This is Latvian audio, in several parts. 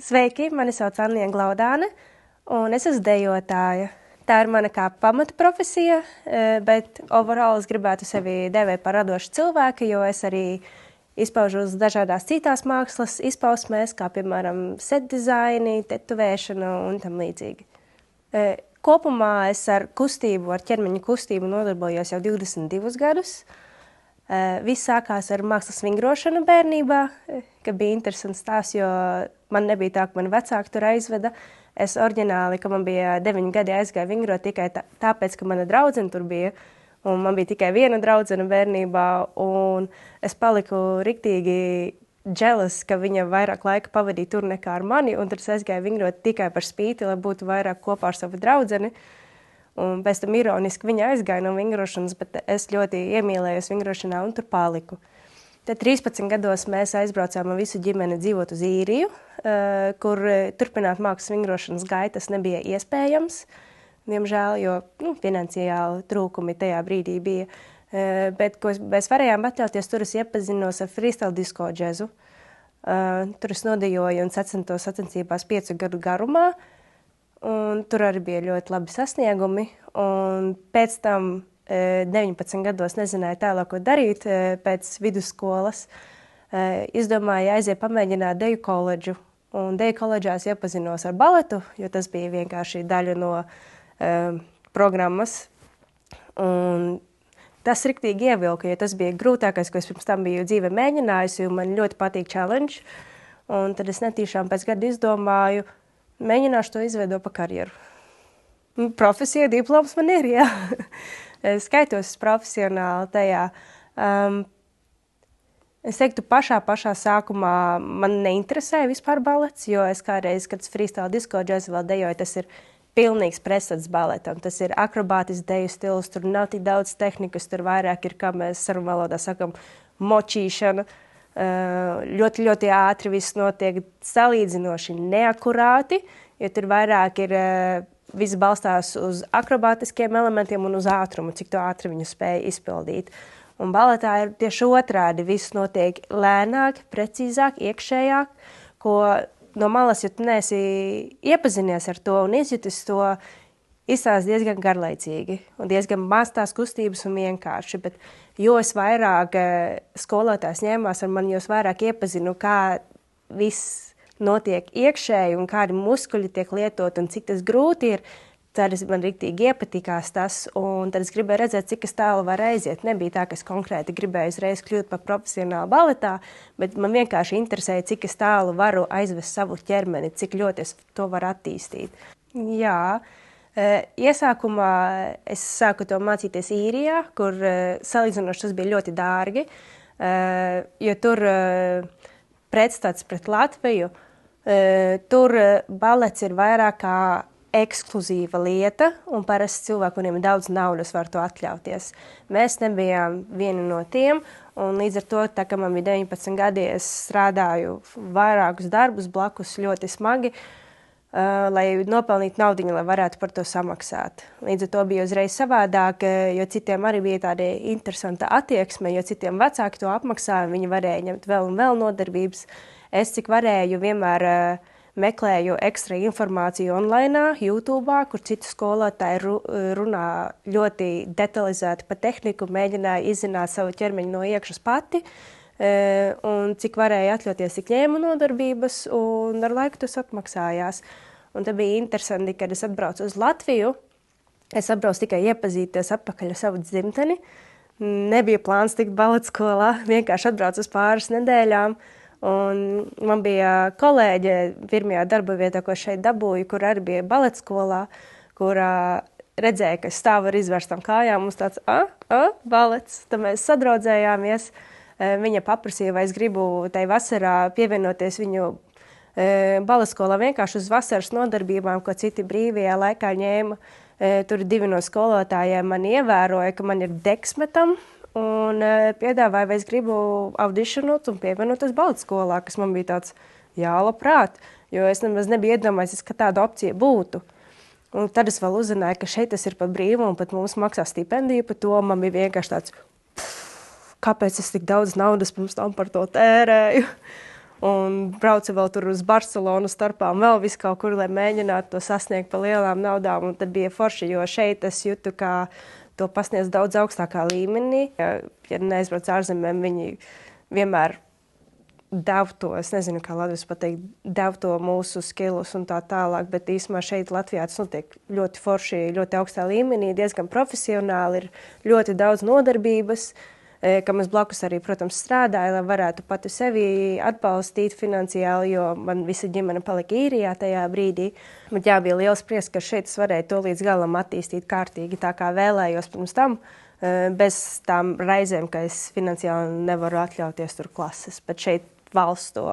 Sveiki, mani sauc Annija Glaudāne, un es esmu dejotāja. Tā ir mana kā pamata profesija, bet overall es gribētu sevi devēt par radošu cilvēku, jo es arī izpaužu uz dažādās citās mākslas izpausmēs, kā piemēram set dizaini, tetovēšana un tam līdzīgi. Kopumā es ar ķermeņa kustību nodarbojos jau 22 gadus. Viss sākās ar mākslas vingrošanu bērnībā, ka bija interesants stāsts, jo man nebija tā, ka mani vecāki tur aizveda. Es oriģināli, ka man bija 9 gadi, aizgāju vingrot tikai tāpēc, ka mana draudzene tur bija. Un man bija tikai viena draudzene bērnībā, un es paliku riktīgi jealous, ka viņa vairāk laika pavadīja tur nekā ar mani, un tad es aizgāju vingrot tikai par spīti, lai būtu vairāk kopā ar savu draudzeni. Un pēc tam ironiski viņa aizgāja no vingrošanas, bet es ļoti iemīlējos vingrošanā un tur paliku. Tad 13 gados mēs aizbraucām ar visu ģimeni dzīvot uz Īriju, kur turpināt mākslas vingrošanas gaitas nebija iespējams, diemžēl, jo finansiāli trūkumi tajā brīdī bija. Bet, ko mēs varējām atļauties, tur es iepazinos ar freestyle disko džezu. Tur es nodejoju un sacensībās 5 gadu garumā. Un tur arī bija ļoti labi sasniegumi, un pēc tam 19 gados nezināju tālāk, ko darīt pēc vidusskolas. Izdomāju aiziet pamēģināt deju koledžu, un deju koledžā es iepazinos ar baletu, jo tas bija vienkārši daļa no programmas. Un tas riktīgi ievilka, jo tas bija grūtākais, ko es pirms tam biju dzīvē mēģinājusi, un man ļoti patīk challenge. Un tad es netīšām pēc gada izdomāju, mēģināšu to izveidot par karjeru. Profesija, diploms man ir, jā. Es skaitos profesionāli tajā. Es teiktu, pašā sākumā man neinteresēja vispār balets, jo es kādreiz, kad freestyle disko džezu vēl dejoju, tas ir pilnīgs prestats baletam. Tas ir akrobātisks deju stils, tur nav tik daudz tehnikas, tur vairāk ir, kā mēs sarunu valodā sakam, močīšana. Ļoti, ļoti ātri viss notiek salīdzinoši neakurāti, jo tur vairāk ir viss balstās uz akrobātiskiem elementiem un uz ātrumu, cik to ātri viņu spēja izpildīt. Un baletā ir tieši otrādi, viss notiek lēnāk, precīzāk, iekšējāk, ko no malas, ja tu neesi iepazinies ar to un izjutis to, izstās diezgan garlaicīgi un diezgan maz tās kustības un vienkārši, bet jo es vairāk skolotājs ņēmās ar mani, jo es vairāk iepazinu, kā viss notiek iekšēji un kādi muskuļi tiek lietot un cik tas grūti ir, tad man riktīgi iepatikās tas un tad es gribēju redzēt, cik es tālu var aiziet. Nebija tā, ka es konkrēti gribēju uzreiz kļūt par profesionālu baletā, bet man vienkārši interesēja, cik es tālu varu aizvest savu ķermeni, cik ļoti es to varu attīstīt. Jā. Iesākumā es sāku to mācīties Īrijā, kur salīdzinoši tas bija ļoti dārgi, jo tur pretstats pret Latviju, tur balets ir vairāk kā ekskluzīva lieta, un parasti cilvēki, kuriem ir daudz naudas, var to atļauties. Mēs nebijām vieni no tiem, un līdz ar to, tā kā man bija 19 gadi, es strādāju vairākus darbus blakus ļoti smagi, lai nopelnītu naudiņu, lai varētu par to samaksāt. Līdz ar to bija uzreiz savādāk, jo citiem arī bija tāda interesanta attieksme, jo citiem vecāki to apmaksāja, viņi varēja ņemt vēl un vēl nodarbības. Es, cik varēju, vienmēr meklēju ekstra informāciju online, YouTube'ā, kur citu skolotāji runā ļoti detalizēti par tehniku, mēģināja izzināt savu ķermeņu no iekšas pati, un cik varēja atļauties, cik ņēmu nodarbības, un ar laiku tas atmaksājās. Un tad bija interesanti, kad es atbraucu uz Latviju. Es atbraucu tikai iepazīties atpakaļ ar savu dzimteni. Nebija plāns tikt baletskolā, vienkārši atbraucu uz pāris nedēļām. Un man bija kolēģe pirmajā darba vietā, ko šeit dabūju, kur arī bija baletskolā, kurā redzēja, ka es stāvu ar izvērstām kājām. Mums tāds, balets. Tad mēs sadraudzējāmies. Viņa paprasīja, vai es gribu tai vasarā pievienoties viņu baletskolā vienkārši uz vasaras nodarbībām, ko citi brīvajā laikā ņēma. Tur 2 no skolotājiem mani ievēroja, ka man ir deksme tam, un piedāvāja, vai es gribu auditionot un pievienoties baletskolā, kas man bija tāds, jā, labprāt, jo es nemaz nebiju iedomājies, ka tāda opcija būtu. Un tad es vēl uzzināju, ka šeit tas ir par brīvu un pat mums maksā stipendiju par to, man bija vienkārši tāds, kāpēc es tik daudz naudas pirms tam par to tērēju. un braucu vēl tur uz Barcelonu starpā un vēl visu kaut kur, lai mēģinātu to sasniegt pa lielām naudām. Un tad bija forši, jo šeit es jūtu, kā to pasniedz daudz augstākā līmenī. Ja neaizbrauc ārzemēm, viņi vienmēr dev to, es nezinu, kā latviešu pateikt, dev to mūsu skillus un tā tālāk, bet īsumā šeit Latvijā tas notiek ļoti forši, ļoti augstā līmenī, diezgan profesionāli, ir ļoti daudz nodarbības, kam es blakus arī, protams, strādāju, lai varētu pati sevi atbalstīt finansiāli, jo man visa ģimene palika īrijā tajā brīdī. Bet jā, bija liels prieks, ka šeit es varēju to līdz galam attīstīt kārtīgi, tā kā vēlējos pirms tam, bez tām raizēm, ka es finansiāli nevaru atļauties tur klases, bet šeit valsts to.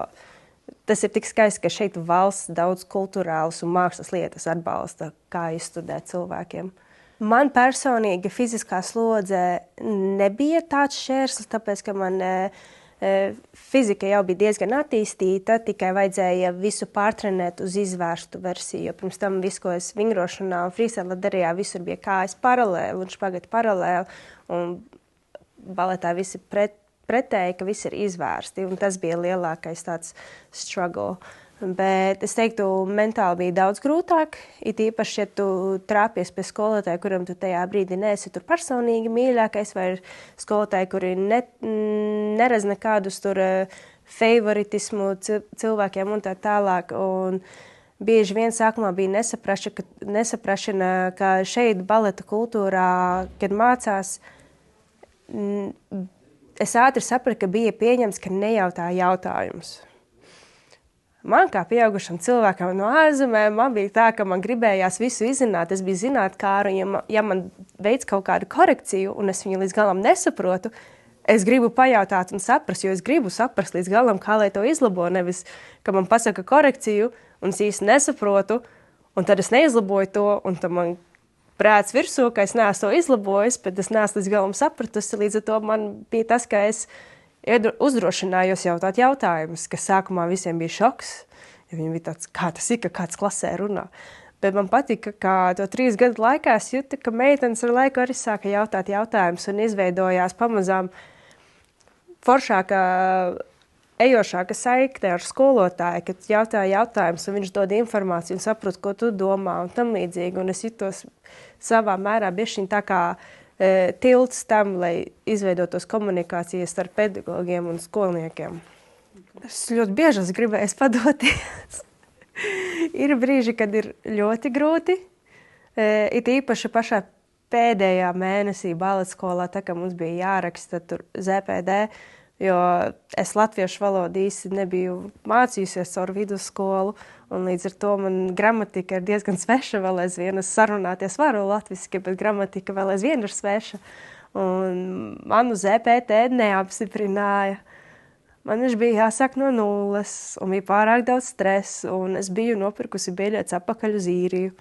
Tas ir tik skaisti, ka šeit valsts daudz kulturālas un mākslas lietas atbalsta, kā izstudēt cilvēkiem. Man personīgi fiziskā slodze nebija tāds šķērslis, tāpēc, ka man fizika jau bija diezgan attīstīta, tikai vajadzēja visu pārtrenēt uz izvērstu versiju, jo pirms tam visu, ko es vingrošanā un freestyle darījā, visur bija kājas paralēli un špagati paralēli, un baletā visi pretēji, ka viss ir izvērsti, un tas bija lielākais tāds struggle. Bet es teiktu, mentāli bija daudz grūtāk, it īpaši, ja tu trāpies pie skolotāja, kuram tu tajā brīdī neesi tur personīgi mīļākais, vai skolotāji, kuri neredz nekādus tur favoritismu cilvēkiem un tā tālāk. Un bieži vien sākumā bija nesaprašana, ka šeit baleta kultūrā, kad mācās, es ātri sapratu, ka bija pieņems, ka nejautā jautājumus. Man kā pieaugušam cilvēkam no ārzemēm, man bija tā, ka man gribējās visu izzināt. Es biju zinātkāra, ja man veids kaut kādu korekciju un es viņu līdz galam nesaprotu, es gribu pajautāt un saprast, jo es gribu saprast līdz galam, kā lai to izlabo. Nevis, ka man pasaka korekciju un es īsti nesaprotu, un tad es neizlaboju to, un tad man prāts virsū, ka es neesmu to izlabojis, bet es neesmu līdz galam sapratusi. Līdz ar to man bija tas, ka es uzdrošinājos jautāt jautājumus, kas sākumā visiem bija šoks, jo viņi bija tāds, kā tas ir, ka kāds klasē runā. Bet man patika, ka to 3 gadu laikā es jūtu, ka meitenes ar laiku arī sāka jautāt jautājumus un izveidojās pamazām foršāka, ejošāka saikne ar skolotāju, kad jautāja jautājumus un viņš dod informāciju un saprot, ko tu domā un tam līdzīgi. Un es jutos savā mērā bišķiņ tā kā tilts tam, lai izveidotos komunikācijas starp pedagogiem un skolniekiem. Es ļoti bieži esmu gribējis padoties. Ir brīži, kad ir ļoti grūti. It īpaši pašā pēdējā mēnesī baletskolā, tā kā mums bija jāraksta tur ZPD, jo es latviešu valodu īsti nebiju mācījusies caur vidusskolu, un līdz ar to man gramatika ir diezgan sveša vēl aizvien. Es sarunāties varu latviski, bet gramatika vēl aizvien ir sveša. Un manu ZPT neapstiprināja. Man viņš bija jāsāk no nulles, un bija pārāk daudz stresa, un es biju nopirkusi biļetes atpakaļ uz īriju.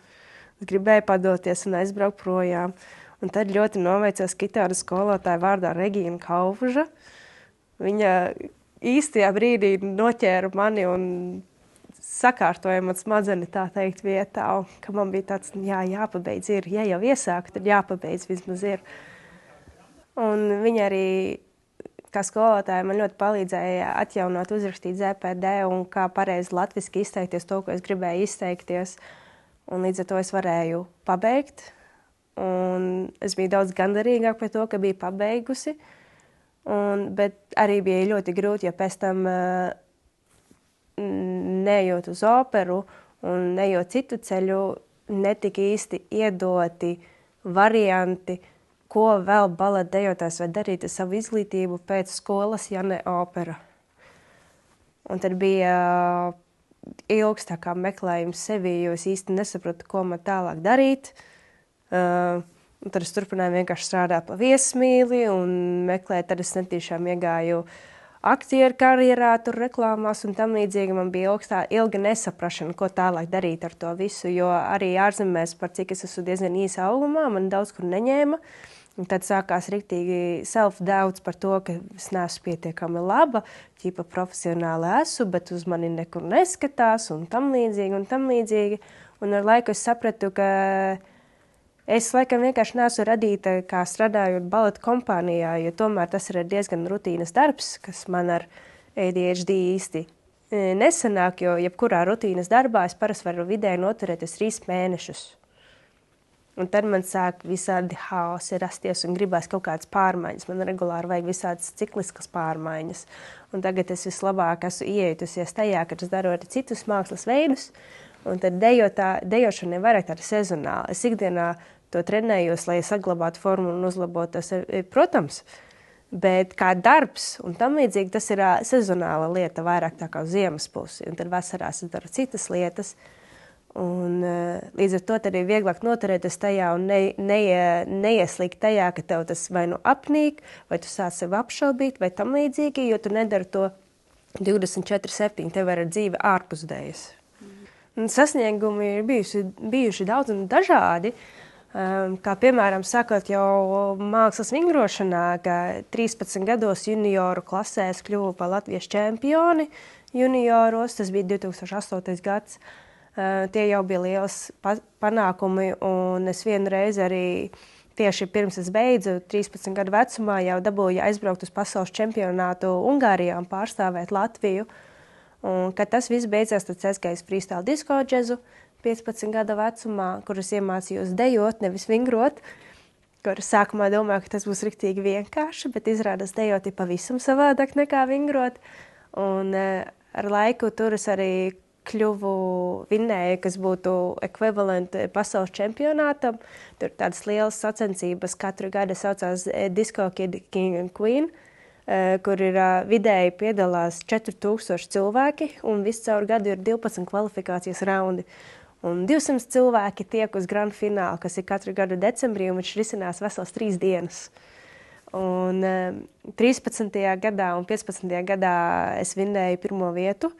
Es gribēju padoties un aizbraukt projām. Un tad ļoti noveicos gitāras skolotāja vārdā Regīna Kaufuža. Viņa īstajā brīdī noķēra mani un sakārtoja man smadzeni, tā teikt, vietā, ka man bija tāds, jāpabeidz ir, ja jau iesāku, tad jāpabeidz vismaz ir. Un viņa arī, kā skolotāja, man ļoti palīdzēja atjaunot, uzrakstīt ZPD un kā pareizi latviski izteikties to, ko es gribēju izteikties. Un līdz ar to es varēju pabeigt. Un es biju daudz gandarīgāk par to, ka biju pabeigusi. Bet arī bija ļoti grūti, ja pēc tam neejot uz operu un neejot citu ceļu, netika īsti iedoti varianti, ko vēl baleta dejotājs var darīt ar savu izglītību pēc skolas, ja ne opera. Un tad bija ilgs tā kā meklējums sevī, jo es īsti nesapratu, ko man tālāk darīt. Un tad es turpināju vienkārši strādāt pa viesmīli un meklēt, tad es netīšām iegāju aktieru karjerā, tur reklāmās un tam līdzīgi. Man bija ilga nesaprašana, ko tālāk darīt ar to visu, jo arī ārzemēs, par cik es esmu diezgan īsa augumā, man daudz kur neņēma. Un tad sākās riktīgi self-doubts par to, ka es neesmu pietiekami laba, ķipa profesionāli esmu, bet uz mani nekur neskatās un tam līdzīgi. Un ar laiku es sapratu, ka es laikam vienkārši neesmu radīta, kā strādājot baleta kompānijā, jo tomēr tas ir diezgan rutīnas darbs, kas man ar ADHD īsti nesanāk, jo jebkurā rutīnas darbā es parasti varu vidēji noturēties 3 mēnešus. Un tad man sāk visādi haosi rasties un gribās kaut kādas pārmaiņas. Man regulāri vajag visādas cikliskas pārmaiņas. Un tagad es vislabāk esmu iejutusies tajā, kad es daru arī citus mākslas veidus. Un tad dejošana ir vairāk tāda sezonāla. Es ikdienā to trenējos, lai saglabātu formu un uzlabotu to sevi, protams. Bet kā darbs un tam līdzīgi tas ir sezonāla lieta, vairāk tā kā uz ziemas pusi. Un tad vasarās es daru citas lietas. Un līdz ar to tad ir vieglāk noturēties tajā un neieslīgt tajā, ka tev tas vai nu apnīk, vai tu sāc sevi apšaubīt, vai tam līdzīgi, jo tu nedari to 24/7, tev ir dzīve ārpus dēļas. Un sasniegumi ir bijuši daudz un dažādi, kā piemēram sākot jau mākslas vingrošanā, ka 13 gados junioru klasēs kļuvu par Latvijas čempioni junioros, tas bija 2008. gads. Tie jau bija liels panākumi, un es vienreiz arī tieši pirms es beidzu 13 gadu vecumā jau dabūju aizbraukt uz pasaules čempionātu Ungārijā un pārstāvēt Latviju. Un, kad tas viss beidzās, tad es gāju freestyle disko džezu 15 gada vecumā, kur es iemācījos dejot, nevis vingrot, kur sākumā domāju, ka tas būs riktīgi vienkārši, bet izrādās dejot ir pavisam savādāk nekā vingrot. Un ar laiku tur es arī vinnēja, kas būtu ekvivalenti pasaules čempionātam. Tur tādas lielas sacensības katru gadu saucās Disco Kid King and Queen, kur ir vidēji piedalās 4000 cilvēki, un viscaur gadu ir 12 kvalifikācijas raundi. Un 200 cilvēki tiek uz grand finālu, kas ir katru gadu decembrī, un viņš risinās vesels 3 dienas. Un 13. gadā un 15. gadā es vinnēju 1. vietu.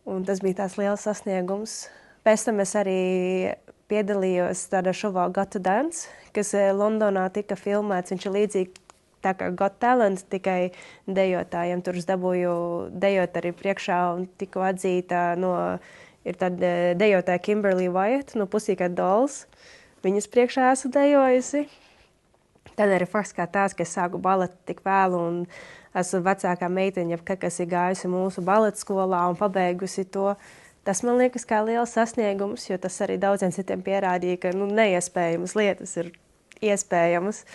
Un tas bija tāds liels sasniegums. Pēc tam es arī piedalījos tādā šovā Got to Dance, kas Londonā tika filmēts. Viņš ir līdzīgi tā kā Got Talent, tikai dejotājiem. Tur es dabūju dejot arī priekšā un tiku atzīta ir tāda dejotāja Kimberly Wyatt no Pussycat Dolls. Viņas priekšā esmu dejojusi. Tad arī fakts kā tās, ka es sāku baletu tik vēlu un esmu vecākā meiteņa, kas ir gājusi mūsu baleta skolā un pabeigusi to. Tas man liekas kā liels sasniegums, jo tas arī daudziem citiem pierādīja, ka neiespējamas lietas ir iespējamas.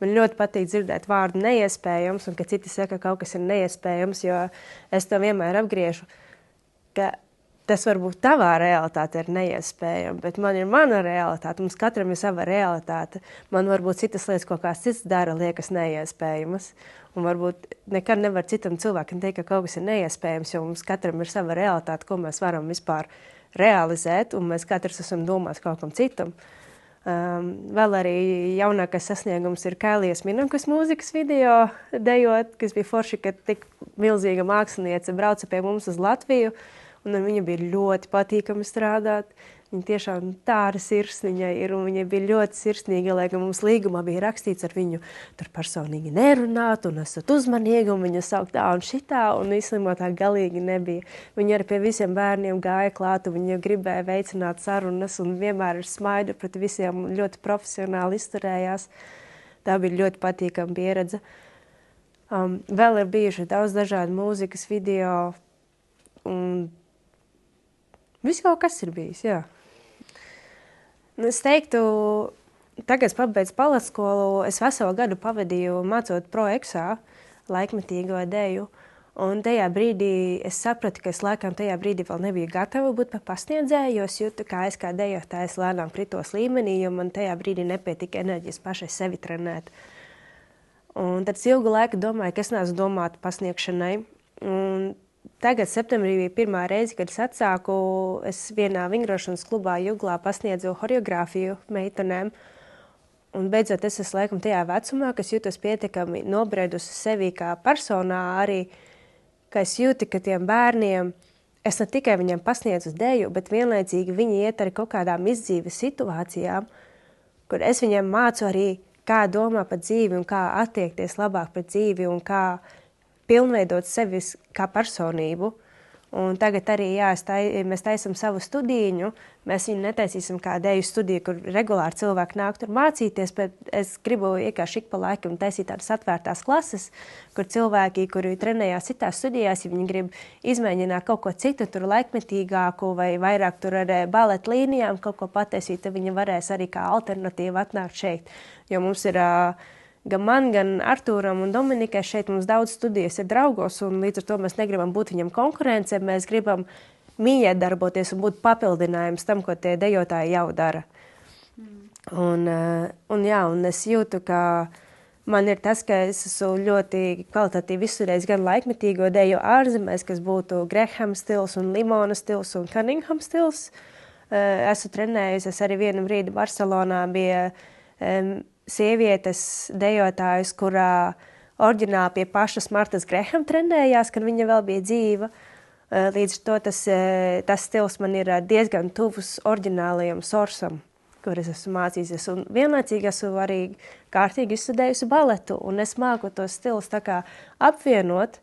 Man ļoti patīk dzirdēt vārdu neiespējams un ka citi saka, ka kaut kas ir neiespējams, jo es to vienmēr apgriežu, ka tas varbūt tavā realitāte ir neiespējama, bet man ir mana realitāte, mums katram ir sava realitāte. Man varbūt citas lietas, ko kāds cits dara, liekas neiespējamas. Un varbūt nekad nevar citam cilvēkam teikt, ka kaut kas ir neiespējams, jo mums katram ir sava realitāte, ko mēs varam vispār realizēt, un mēs katrs esam domāts kaut kam citam. Vēl arī jaunākais sasniegums ir Kailijas Minogues mūzikas video dejot, kas bija forši, ka tik milzīga māksliniece brauca pie mums uz Latviju, un viņa bija ļoti patīkami strādāt. Viņa tiešām tāda sirsniņa ir, un viņa bija ļoti sirsnīga, lai mums līgumā bija rakstīts ar viņu tur personīgi nerunāt, un esat uzmanīgi, un viņa saukt tā un šitā, un īstenībā tā galīgi nebija. Viņa arī pie visiem bērniem gāja klāt, un viņa gribēja veicināt sarunas, un vienmēr ir smaida pret visiem, ļoti profesionāli izturējās. Tā bija ļoti patīkama pieredze. Vēl ir bijuši daudz dažādu mūzikas video, un viss kaut kas ir bijis, jā. Es teiktu, tagad es pabeidzu palatskolu, es veselu gadu pavadīju mācot pro-eksā laikmetīgo deju, un tajā brīdī es sapratu, ka es laikam tajā brīdī vēl nebiju gatava būt par pasniedzēju, jo es jūtu, kā es kā dejotājs lēnām kritos līmenī, jo man tajā brīdī nepietika enerģijas pašai sevi trenēt. Un tad es ilgu laiku domāju, ka es neesmu domāta pasniegšanai, un tagad septembrī bija pirmā reize, kad es atsāku, es vienā vingrošanas klubā Juglā pasniedzu horeogrāfiju meitenēm. Un beidzot es esmu laikam tajā vecumā, kas jūtos pietiekami nobredusi sevī kā personā arī, ka es jūtu, ka tiem bērniem, es ne tikai viņiem pasniedzu deju, bet vienlaicīgi viņi iet arī kaut kādām izdzīves situācijām, kur es viņiem mācu arī, kā domāt par dzīvi un kā attiekties labāk pret dzīvi un kā pilnveidot sevi kā personību. Un tagad arī, jā, mēs taisam savu studīņu. Mēs viņu netaisīsim kā deju studiju, kur regulāri cilvēki nāk tur mācīties, bet es gribu vienkārši ik pa laikam taisīt tādas atvērtās klases, kur cilvēki, kuri trenējās citās studijās, ja viņi grib izmēģināt kaut ko citu, tur laikmetīgāku vai vairāk tur ar baleta līnijām kaut ko pataisīt, tad viņi varēs arī kā alternatīva atnākt šeit. Jo mums ir gan man, gan Artūram un Dominikai šeit mums daudz studijas ir draugos, un līdz ar to mēs negribam būt viņam konkurence, mēs gribam mīļēt darboties un būt papildinājums tam, ko tie dejotāji jau dara. Un es jūtu, ka man ir tas, ka es esmu ļoti kvalitatīvi izturējis gan laikmetīgo deju ārzemēs, kas būtu Graham stils un Limona stils un Cunningham stils. Esmu trenējusies arī vienu brīdi Barcelonā bija sievietes dejotājus, kurā oriģināli pie pašas Martas Graham trenējās, kad viņa vēl bija dzīva. Līdz ar to tas stils man ir diezgan tuvs oriģinālajam sorsam, kur es esmu mācījusies. Un vienlaicīgi esmu arī kārtīgi izstudējusi baletu, un es māku tos stilus tā kā apvienot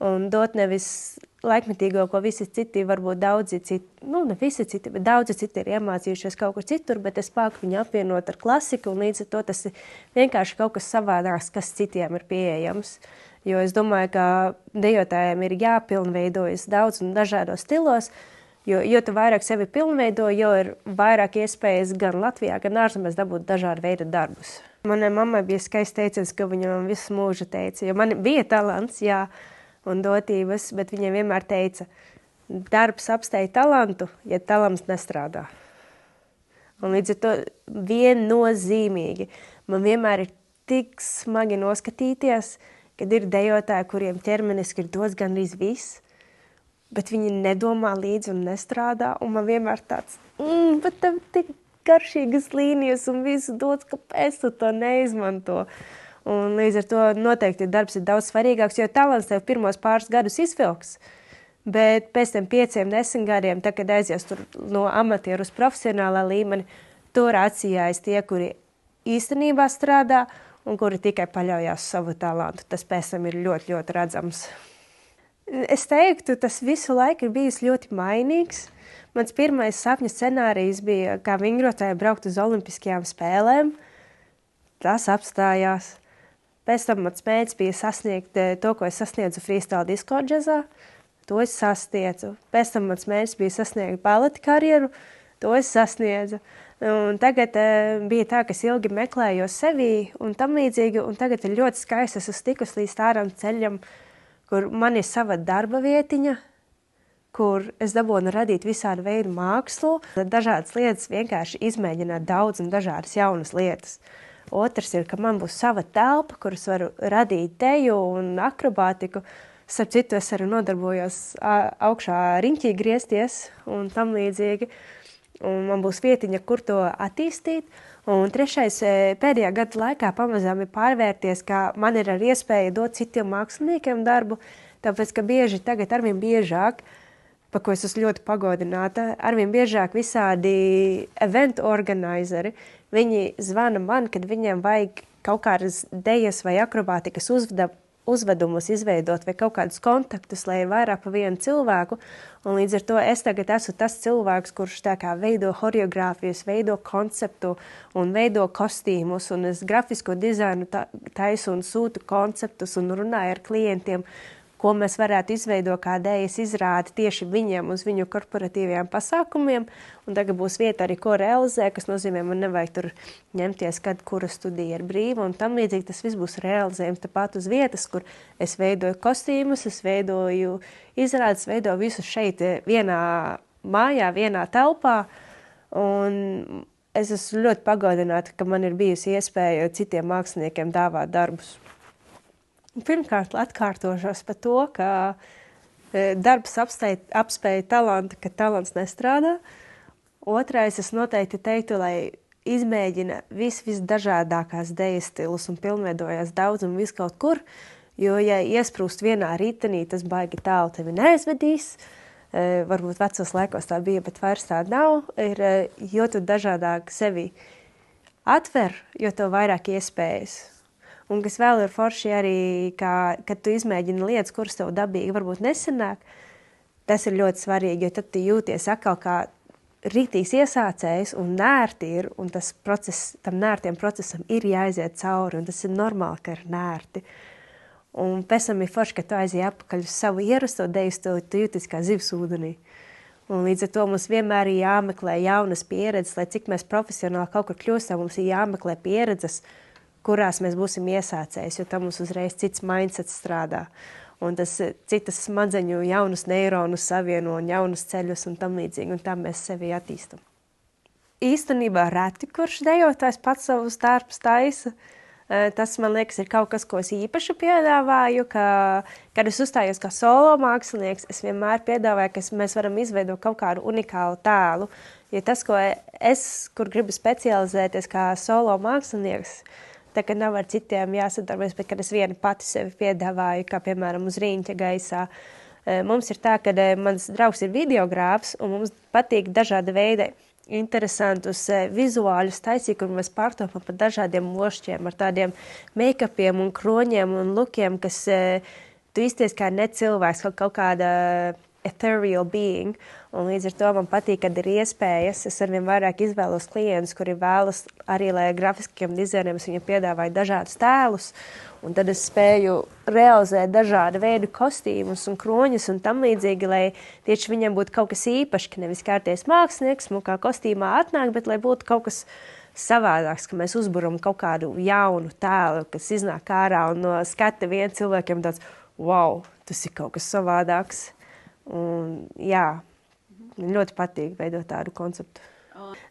un dot nevis laikmetīgo, ko visi citi, varbūt daudzi citi, ne visi citi, bet daudzi citi ir iemācījušies kaut kur citur, bet es māku viņu apvienot ar klasiku, un līdz ar to tas ir vienkārši kaut kas savādāks, kas citiem ir pieejams. Jo es domāju, ka dejotājiem ir jāpilnveidojas daudz un dažādos stilos, jo tu vairāk sevi pilnveido, jo ir vairāk iespējas gan Latvijā, gan ārzemēs dabūt dažādu veidu darbus. Manai mammai bija skaists teiciens, ka viņa man visu mūžu teica, jo man bija talants, jā, un dotības, bet viņa vienmēr teica, darbs apsteidz talantu, ja talants nestrādā. Un līdz ar to viennozīmīgi man vienmēr ir tik smagi noskatīties, kad ir dejotāji, kuriem ķermeniski ir dots gandrīz viss, bet viņi nedomā līdzi un nestrādā, un man vienmēr tāds, bet tev tik garšīgas līnijas un visu dots, kāpēc tu to neizmanto. Un līdz ar to noteikti darbs ir daudz svarīgāks, jo talants tev pirmos pāris gadus izvilks. Bet pēc tam 5-10 gadiem, tad, kad aizies tur no amatieru uz profesionālā līmeni, tur atsījājas tie, kuri īstenībā strādā un kuri tikai paļaujās savu talantu. Tas pēc tam ir ļoti, ļoti redzams. Es teiktu, tas visu laiku ir bijis ļoti mainīgs. Mans pirmais sapņu scenārijs bija, kā vingrotāji braukt uz olimpiskajām spēlēm. Tas apstājās. Pēc tam mans mērķis bija sasniegt to, ko es sasniedzu freestyle disko džezā. To es sasniedzu. Pēc tam mans mērķis bija sasniegt baleta karjeru. To es sasniedzu. Un tagad bija tā, ka es ilgi meklēju sevī un tam līdzīgi. Un tagad ir ļoti skaisti. Es esmu tikus līdz tādam ceļam, kur man ir sava darba vietiņa, kur es dabūnu radīt visādu veidu mākslu. Dažādas lietas vienkārši izmēģināt daudz un dažādas jaunas lietas. Otrs ir, ka man būs sava telpa, kuras varu radīt deju un akrobātiku. Starp citu, es arī nodarbojos augšā riņķī griezties un tam līdzīgi. Un man būs vietiņa, kur to attīstīt. Un trešais, pēdējā gada laikā pamazām ir pārvērties, ka man ir arī iespēja dot citiem māksliniekiem darbu, tāpēc, ka tagad arvien biežāk, par ko es esmu ļoti pagodināta, arvien biežāk visādi event organizeri, viņi zvana man, kad viņiem vajag kaut kādas dejas vai akrobātikas uzvedumus izveidot vai kaut kādus kontaktus, lai ir vairāk pa vienu cilvēku. Un līdz ar to es tagad esmu tas cilvēks, kurš tā kā veido horeogrāfijas, veido konceptu un veido kostīmus. Un es grafisko dizainu taisu un sūtu konceptus un runāju ar klientiem, ko mēs varētu izveidot kā dejas izrādi tieši viņiem uz viņu korporatīvajiem pasākumiem. Un tagad būs vieta arī, ko realizē, kas nozīmē, man nevajag tur ņemties, kad kura studija ir brīva. Un tam līdzīgi tas viss būs realizējums tepat uz vietas, kur es veidoju kostīmus, es veidoju izrādes, veidoju visu šeit vienā mājā, vienā telpā. Un es esmu ļoti pagodināta, ka man ir bijusi iespēja citiem māksliniekiem dāvāt darbus. Pirmkārt, atkārtošos par to, ka darbs apspēja talantu, ka talants nestrādā. Otrais, es noteikti teiktu, lai izmēģina visdažādākās dejas stilus un pilnveidojās daudz un visu kaut kur, jo, ja iesprūst vienā ritenī, tas baigi tālu tevi neaizvedīs. Varbūt vecos laikos tā bija, bet vairs tā nav. Jo tu dažādāk sevi atver, jo tev vairāk iespējas. Un kas vēl ir forši arī, kad tu izmēģini lietas, kuras tev dabīgi varbūt nesanāk, tas ir ļoti svarīgi, jo tad tu jūties atkal kā rītīgs iesācējs un nērti ir, un tas process, tam nērtiem procesam ir jāaiziet cauri, un tas ir normāli, ka ir nērti. Un pēc tam ir forši, ka tu aizēji atpakaļ uz savu ierasto deju stilu, tu jūties kā zivs ūdenī. Un līdz ar to mums vienmēr ir jāmeklē jaunas pieredzes, lai cik mēs profesionāli kaut kur kļūstam, mums ir jāmeklē pieredzes, kurās mēs būsim iesācējis, jo tam mums uzreiz cits mindsets strādā. Un tas citas smadzeņu jaunus neironus savieno un jaunus ceļus un tam līdzīgi, un tā mēs sevi attīstam. Īstenībā reti, kurš dejotājs pats savus darbus taisa. Tas, man liekas, ir kaut kas, ko es īpaši piedāvāju, ka, kad es uzstājos kā solo mākslinieks, es vienmēr piedāvāju, ka mēs varam izveidot kaut kādu unikālu tēlu. Jo tas, ko es, kur gribu specializēties kā solo mākslinieks, tā kā nav ar citiem jāsadarbojas, bet kad es viena pati sevi piedāvāju, kā piemēram uz rīņķa gaisā. Mums ir tā, ka mans draugs ir videogrāfs un mums patīk dažādi veidi interesantus vizuāļus taisīt, kur mēs pārtopam par dažādiem mošķiem, ar tādiem make-upiem un kroņiem un lukiem, kas tu izties kā necilvēks, kaut kāda ethereal being. Un līdz ar to man patīk, kad ir iespējas. Es arvien vairāk izvēlos klientus, kuri vēlas arī, lai grafiskiem dizaineriem es viņiem piedāvāju dažādus tēlus. Un tad es spēju realizēt dažādu veidu kostīmus un kroņus un tam līdzīgi, lai tieši viņiem būtu kaut kas īpašs, ka nevis kārties mākslinieks, smukā kostīmā atnāk, bet lai būtu kaut kas savādāks, ka mēs uzburam kaut kādu jaunu tēlu, kas iznāk ārā un no skata vien cilvēkiem tāds, wow, tas ir kaut kas savādāks. Un jā, man ļoti patīk veidot tādu konceptu.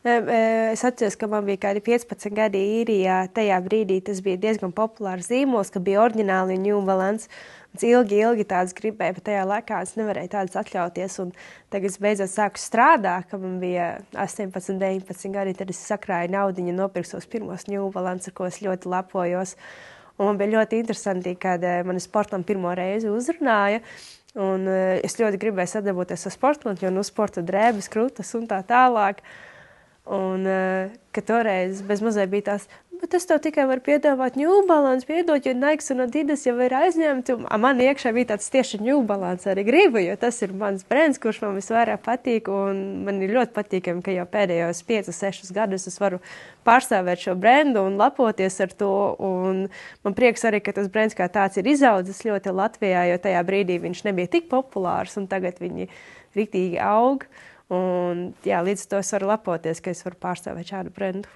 Es atceros, ka man bija kādi 15 gadi īrijā. Tajā brīdī tas bija diezgan populārs zīmols, ka bija oriģināli New Balance. Ilgi tāds gribēju, bet tajā laikā es nevarēju tādas atļauties. Un tagad es beidzot sāku strādāt, ka man bija 18, 19 gadi, tad es sakrāju naudiņu un nopirku savus pirmos New Balance, ar ko es ļoti lepojos. Un man bija ļoti interesanti, kad mani sportam pirmo reizi uzrunāja. Un es ļoti gribēju sadarboties ar sportlantu, jo sporta drēbes, krūtas un tā tālāk. Un ka toreiz bez mazai bija tās, bet es tev tikai varu piedāvāt New Balance, piedot, jo Nike un Adidas jau ir aizņemti. Man iekšā bija tāds tieši New Balance arī gribu, jo tas ir mans brands, kurš man visvairāk patīk. Un man ir ļoti patīkami, ka jau pēdējos 5-6 gadus es varu pārstāvēt šo brendu un lepoties ar to. Un man prieks arī, ka tas brands kā tāds ir izaudzis ļoti Latvijā, jo tajā brīdī viņš nebija tik populārs un tagad viņi riktīgi aug. Un jā, līdz to es varu lepoties, ka es varu pārstāvēt šādu brendu.